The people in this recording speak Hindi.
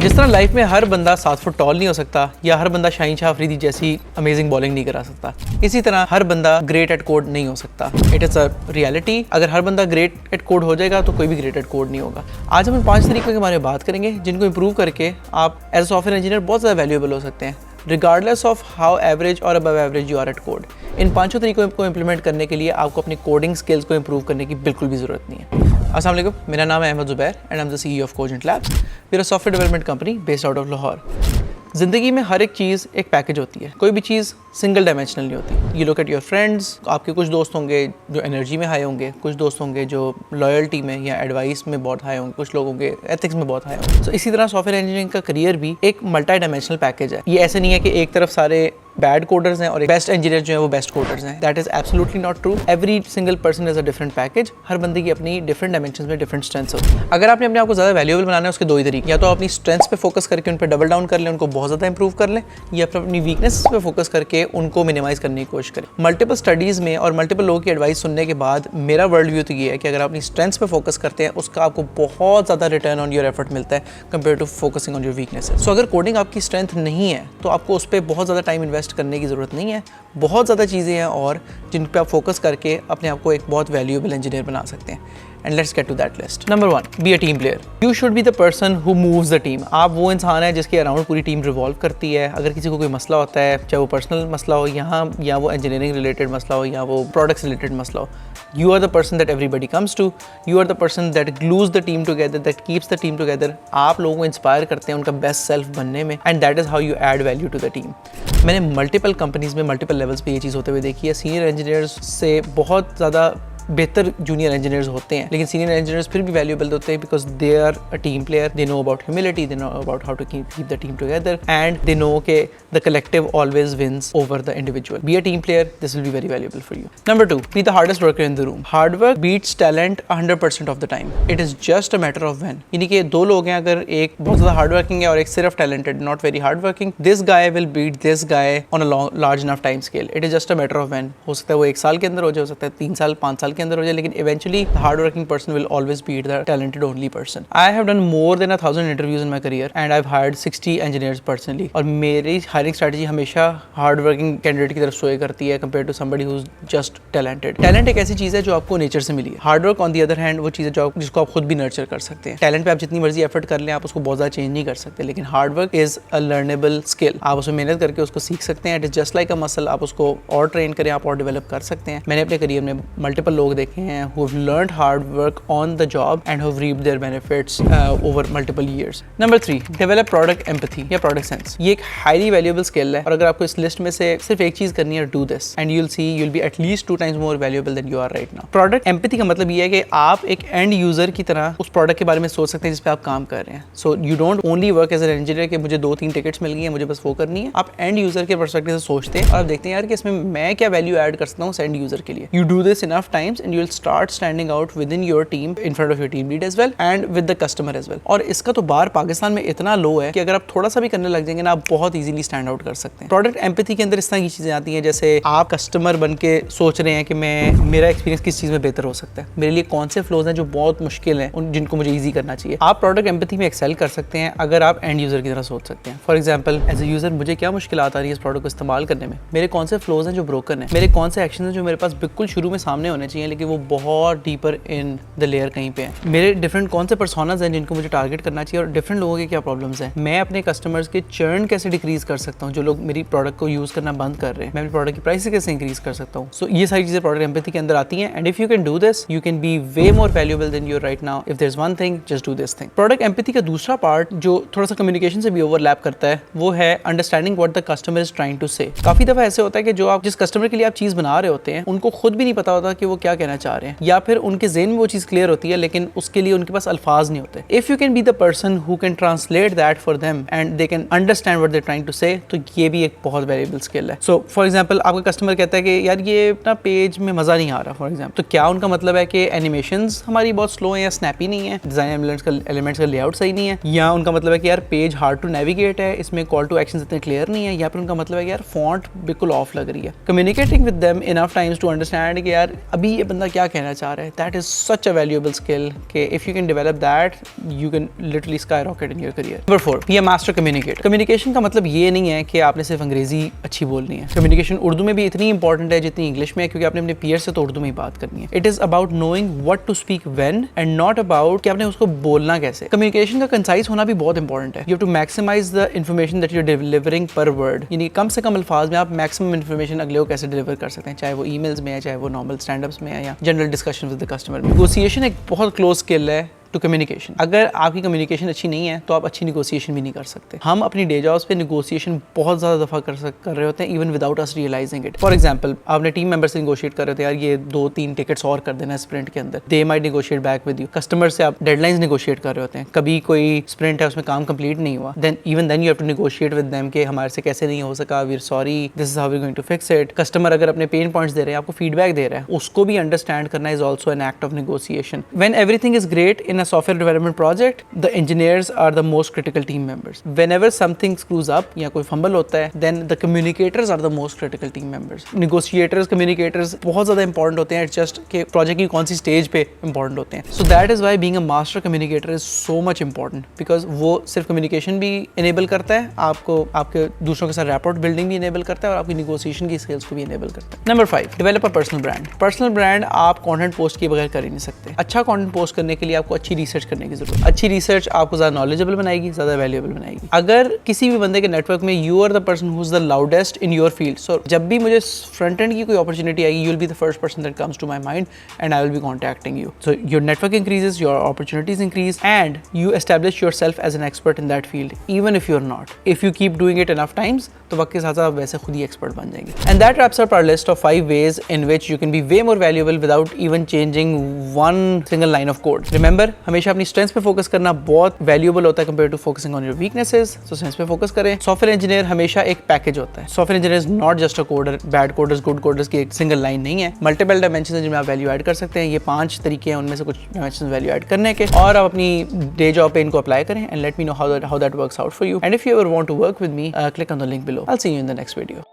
जिस तरह लाइफ में हर बंदा 7 फुट टॉल नहीं हो सकता या हर बंदा शाहीन शाह अफरीदी जैसी अमेजिंग बॉलिंग नहीं करा सकता, इसी तरह हर बंदा ग्रेट एट कोड नहीं हो सकता। It is a reality. अगर हर बंदा ग्रेट एट कोड हो जाएगा तो कोई भी ग्रेट एट कोड नहीं होगा। आज हम इन 5 तरीकों के बारे में बात करेंगे जिनको इंप्रूव करके आप एज अ सॉफ्टवेयर इंजीनियर बहुत ज़्यादा वैल्यूएबल हो सकते हैं, रिगार्डलेस ऑफ हाउ एवरेज और above average you are at code. इन 5 तरीकों को इंप्लीमेंट करने के लिए आपको अपनी कोडिंग स्किल्स को इंप्रूव करने की बिल्कुल भी ज़रूरत नहीं है। अस्सलाम वालेकुम, मेरा नाम है Ahmed Zubair and I am the CEO of Cogent labs. We are a software development company based out of Lahore. ज़िंदगी में हर एक चीज़ एक पैकेज होती है, कोई भी चीज़ सिंगल डायमेंशनल नहीं होती। You look at your friends, आपके कुछ दोस्त होंगे जो एनर्जी में हाई होंगे, कुछ दोस्त होंगे जो लॉयल्टी में या एडवाइस में बहुत हाई होंगे, कुछ लोग होंगे एथिक्स में बहुत हाई होंगे। तो इसी तरह सॉफ्टवेयर इंजीनियरिंग का करियर भी एक मल्टी डायमेंशनल पैकेज है। ये ऐसे नहीं है कि एक तरफ सारे बैड कोडर्स हैं और बेस्ट इंजीनियर जो है वो बेस्ट कोडर्स हैं। That is absolutely not true. Every single person is a different package. हर बंदे की अपनी डिफरेंट डायमेंशंस में डिफरेंट स्ट्रेंथ्स होती हैं। अगर आपने अपने आप को ज़्यादा वैल्यूएबल बनाना है, उसके 2 ही तरीके, या तो अपनी स्ट्रेंथ्स पे फोकस करके उन पर डबल डाउन कर लें, उनको बहुत ज़्यादा इंप्रूव कर लें, या फिर अपनी वीकनेस पे फोकस करके उनको मिनिमाइज करने की कोशिश करें। मल्टीपल स्टडीज़ में और मल्टीपल लोगों की एडवाइस सुनने के बाद मेरा वर्ल्ड व्यू तो ये है कि अगर आप अपनी स्ट्रेंथ्स पे फोकस करते हैं, उसका आपको बहुत ज़्यादा रिटर्न ऑन योर एफर्ट मिलता है compare to focusing on your weaknesses. So अगर कोडिंग आपकी स्ट्रेंथ नहीं है तो आपको उस पर बहुत ज़्यादा टाइम इन्वेस्ट करने की ज़रूरत नहीं है। बहुत ज़्यादा चीज़ें हैं और जिन पे आप फोकस करके अपने आप को एक बहुत वैल्यूएबल इंजीनियर बना सकते हैं। And let's get to that list. Number 1, be a team player. You should be the person who moves the team. आप वो इंसान है जिसके अराउंड पूरी टीम रिवॉल्व करती है। अगर किसी को कोई मसला होता है, चाहे वो पर्सनल मसला हो यहाँ, या वो इंजीनियरिंग रिलेटेड मसला हो, या वो प्रोडक्ट्स रिलेटेड मसला हो, you are the person that everybody comes to. You are the person that glues the team together, that keeps the team together. आप लोगों को इंस्पायर करते हैं उनका बेस्ट सेल्फ बनने में, and that is how you add value to the team. मैंने मल्टीपल कंपनीज में मल्टीपल लेवल्स पे ये चीज़ होते हुए देखी है। सीनियर इंजीनियर्स से बहुत ज़्यादा बेहतर जूनियर इंजीनियर्स होते हैं, लेकिन सीनियर इंजीनियर्स फिर भी वैल्यूएबल होते हैं because they are a team player. They know about humility, they know about how to keep the team together, and they know के the collective always wins over the individual. Be a team player, this will be very valuable for you. Number 2, be the hardest worker in the room. Hard work beats talent 100% of the time. It is just a matter of when. यानी कि 2 लोग हैं, अगर एक बहुत ज़्यादा हार्ड वर्किंग है और एक सिर्फ talented, not very hard working, this guy will beat this guy on a large enough time scale. It is just a matter of when. हो सकता है वो 1 साल के अंदर हो जाए, हो सकता है 3 साल 5 साल के अंदर हो जाए, लेकिन eventually the hardworking person will always beat the talented only person. I have done more than 1,000 interviews in my career and I've hired 60 engineers personally. और मेरी hiring strategy हमेशा hardworking candidate की तरफ सोए करती है compared to somebody who's just talented. Talent एक ऐसी चीज़ है जो आपको nature से मिली है। Hard work on the other hand वो चीज़ है जिसको आप खुद भी nurture कर सकते हैं। Talent पे आप जितनी मर्जी effort कर लें, आप उसको बहुत ज़्यादा change नहीं कर सकते, लेकिन hard work is a learnable skill. आप उसमें मेहनत करके उसको सीख सकते हैं। It is just like a muscle. आप उसको और train करें, आप और develop कर सकते हैं। मैंने अपने career में multiple लोग देखे हैं who have learned hard work on the job and have reaped their benefits over multiple years. Number 3, develop product empathy या product sense. ये एक highly valuable skill है और अगर आपको इस लिस्ट में से सिर्फ एक चीज़ करनी है, do this and you'll see you'll be at least 2 times more valuable than you are right now. Product empathy का मतलब ये है कि आप एक end user की तरह उस product के बारे में सोच सकते हैं जिस पे आप काम कर रहे हैं। So you don't only work as an engineer कि मुझे 2-3 टिकट्स मिल गई हैं, मुझे बस वो करनी है। आप end user के perspective से सोचते हैं और आप देखते हैं यार कि इसमें मैं क्या value add कर सकता हूँ end user के लिए। You do this enough times and you'll start standing out within your team, in front of your team lead as well and with the customer as well. और इसका तो बाहर पाकिस्तान में इतना लो है कि अगर आप थोड़ा सा भी करने लग जाएंगे ना, आप बहुत इजीली स्टैंड आउट कर सकते हैं। प्रोडक्ट एम्पैथी के अंदर इस तरह की चीजें आती हैं जैसे आप कस्टमर बन के सोच रहे हैं कि मेरा एक्सपीरियंस किस चीज में बेहतर हो सकता है, मेरे लिए कौन से फ्लोज हैं जो बहुत मुश्किल हैं उन जिनको मुझे ईजी करना चाहिए। आप प्रोडक्ट एम्पैथी में एक्सेल कर सकते हैं अगर आप एंड यूजर की तरह सोच सकते हैं। For example, as a user मुझे क्या मुश्किल आ रही है इस प्रोडक्ट को इस्तेमाल करने में, मेरे कौन से फ्लोज हैं जो ब्रोकन है, मेरे कौन से एक्शन हैं जो मेरे पास बिल्कुल शुरू में सामने होने चाहिए लेकिन वो बहुत डीपर इन द लेयर कहीं पे है, मेरे डिफरेंट कौन से पर्सोनास हैं जिनको मुझे टारगेट करना चाहिए और डिफरेंट लोगों के क्या प्रॉब्लम्स हैं, मैं अपने कस्टमर्स के चर्न कैसे डिक्रीज कर सकता हूँ जो लोग मेरी प्रोडक्ट को यूज करना बंद कर रहे हैं, मैं अपनी प्रोडक्ट की प्राइस कैसे इंक्रीज कर सकता हूँ। सो ये सारी चीजें प्रोडक्ट एम्पैथी के अंदर आती हैं and if you can do this you can be way more valuable than you right now. If there is one thing, just do this thing. Product empathy का दूसरा पार्ट जो थोड़ा सा कम्युनिकेशन से भी ओवरलैप करता है वो है understanding what the customer is trying to say. काफी दफा ऐसे होता है कि जो आप जिस कस्टमर के लिए आप चीज बना रहे होते हैं उनको खुद भी नहीं पता होता कि वो क्या कहना चाह रहे हैं, या फिर उनके ज़हन में वो चीज क्लियर होती है लेकिन उसके लिए उनके पास अल्फाज नहीं होते। If you can be the person who can translate that for them and they can understand what they are trying to say, तो ये भी एक बहुत वैल्यूएबल स्किल है। सो फॉर एग्जांपल, आपका कस्टमर कहता है कि यार ये ना पेज में मजा नहीं आ रहा फॉर एग्जांपल, तो क्या उनका मतलब है कि एनिमेशंस हमारी बहुत स्लो है या स्नैपी नहीं है, डिजाइन एलिमेंट्स का लेआउट सही नहीं है, या उनका मतलब है कि यार पेज हार्ड टू नेविगेट है, इसमें कॉल टू एक्शन इतने क्लियर नहीं है, या फिर उनका मतलब है कि यार फॉन्ट बिल्कुल ऑफ लग रही है। Communicating with them enough times to understand कि यार अभी ये बंदा क्या कहना चाह रहा है. That is such a valuable skill कि if you can develop that, you can literally skyrocket in your career. Number 4, be a master communicator. Communication का मतलब ये नहीं है कि आपने सिर्फ अंग्रेजी अच्छी बोलनी है. Communication उर्दू में भी इतनी इंपॉर्टेंट है जितनी इंग्लिश में है, क्योंकि आपने अपने पीयर से तो उर्दू में ही बात करनी है. It is about knowing what to speak when and not about कि आपने उसको बोलना कैसे. Communication का कंसाइज होना भी बहुत इंपॉर्टेंट है. You have to maximize the information that you're delivering per word. यानी कम से कम अल्फाज में आप मैक्सिमम इन्फॉर्मेशन अगले को कैसे डिलीवर कर सकते हैं, चाहे वो ईमेल्स में है, चाहे वो नॉर्मल स्टैंड-अप्स में है या general discussion with the customer. Negotiation एक बहुत क्लोज स्किल है टू कम्युनिकेशन. अगर आपकी कम्युनिकेशन अच्छी नहीं है तो आप अच्छी नेगोशिएशन भी नहीं कर सकते. हम अपनी डे जॉब्स पे नेगोशिएशन बहुत ज़्यादा दफ़ा कर रहे होते हैं, even without us realizing it. For example, आपने टीम मेंबर से नेगोशिएट कर रहे थे, यार ये 2-3 टिकट्स और कर देना स्प्रिंट के अंदर. They might negotiate back with you. Customer से आप डेडलाइंस नेगोशिएट कर रहे होते हैं, कभी कोई स्प्रिंट है उसमें काम कंप्लीट नहीं हुआ, then you have to negotiate with them कि हमारे से कैसे नहीं हो सका, we are sorry, this is how we are going to fix it. Customer अगर अपने पेन पॉइंट्स दे रहे हैं, आपको फीडबैक दे रहा है, उसको भी अंडरस्टैंड करना is also an act of negotiation. When everything is great in a software development project, the engineers are the most critical team members. Whenever something screws up या कोई fumble होता है, then the communicators are the most critical team members. Negotiators, communicators बहुत ज़्यादा important होते हैं. It's just कि project की कौन सी stage पे important होते हैं. So that is why being a master communicator is so much important, because वो सिर्फ communication भी enable करता है, आपको आपके दूसरों के साथ rapport building भी enable करता है और आपकी negotiation की skills को भी enable करता है. Number 5, develop a personal brand. Personal brand आप content post किए बगैर कर ही नहीं सकते. अच्छा content post करने के लिए आपको अच्छी research करने की जरूरत. अच्छी रिसर्च आपको ज़्यादा नॉलेजेबल बनाएगी, ज़्यादा वैल्यूएबल बनाएगी. अगर किसी भी बंदे के नेटवर्क में you are the person who is the loudest in your field, so जब भी मुझे फ्रंट एंड की कोई अपॉर्चुनिटी आएगी, you will be the first person that comes to my mind and I will be contacting you. So your network increases, your opportunities increase and you establish yourself as an expert in that field, even if you are not. If you keep doing it enough times तो वक्त के साथ साथ वैसे खुद ही एक्सपर्ट बन जाएंगे. And that wraps up our list of 5 ways in which you can be way more valuable without even changing one single line of code. Remember, हमेशा अपनी स्ट्रेंथ्स पे फोकस करना बहुत वैल्यूएबल होता है compare to focusing on your weaknesses. So strengths पे फोकस करें. सॉफ्टवेयर इंजीनियर हमेशा एक पैकेज होता है. Software engineer is not just a coder. Bad coders, good coders की एक सिंगल लाइन नहीं है. मल्टीपल डायमेंशंस हैं जिनमें आप वैल्यू ऐड कर सकते हैं. ये 5 तरीके हैं, उनमें से कुछ डायमेंशंस वैल्यू ऐड करने के, और आप अपनी डे जॉब पे इनको अप्लाई करें. And let me know how that works out for you. And if you ever want to work with me, click on the link below. I'll see you in the next video.